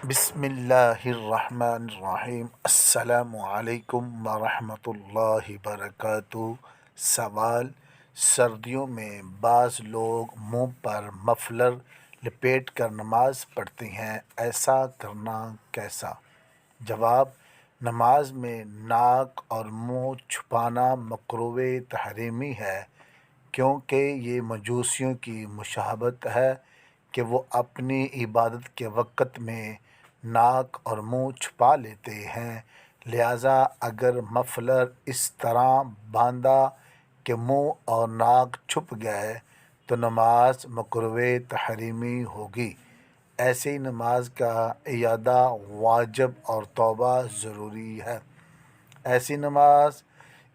بسم اللہ الرحمن الرحیم۔ السلام علیکم ورحمۃ اللہ وبرکاتہ۔ سوال: سردیوں میں بعض لوگ منہ پر مفلر لپیٹ کر نماز پڑھتے ہیں، ایسا کرنا کیسا؟ جواب: نماز میں ناک اور منہ چھپانا مکروہ تحریمی ہے، کیونکہ یہ مجوسیوں کی مشابہت ہے کہ وہ اپنی عبادت کے وقت میں ناک اور منہ چھپا لیتے ہیں۔ لہٰذا اگر مفلر اس طرح باندھا کہ منہ اور ناک چھپ گئے تو نماز مکروہ تحریمی ہوگی۔ ایسی نماز کا اعادہ واجب اور توبہ ضروری ہے۔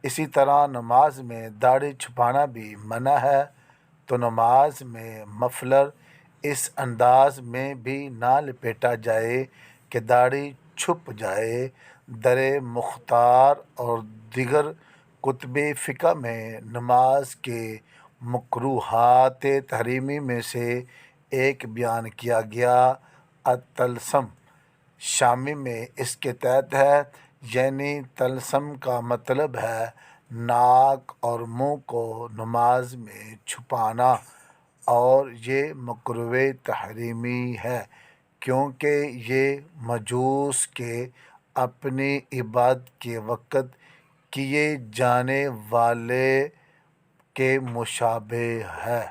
اسی طرح نماز میں داڑھی چھپانا بھی منع ہے، تو نماز میں مفلر اس انداز میں بھی نہ لپیٹا جائے کہ داڑھی چھپ جائے۔ در مختار اور دیگر کتب فقہ میں نماز کے مکروہات تحریمی میں سے ایک بیان کیا گیا۔ الطلسم شامی میں اس کے تحت ہے، یعنی طلسم کا مطلب ہے ناک اور منہ کو نماز میں چھپانا، اور یہ مکروہ تحریمی ہے کیونکہ یہ مجوس کے اپنی عبادت کے وقت کیے جانے والے کے مشابہ ہے۔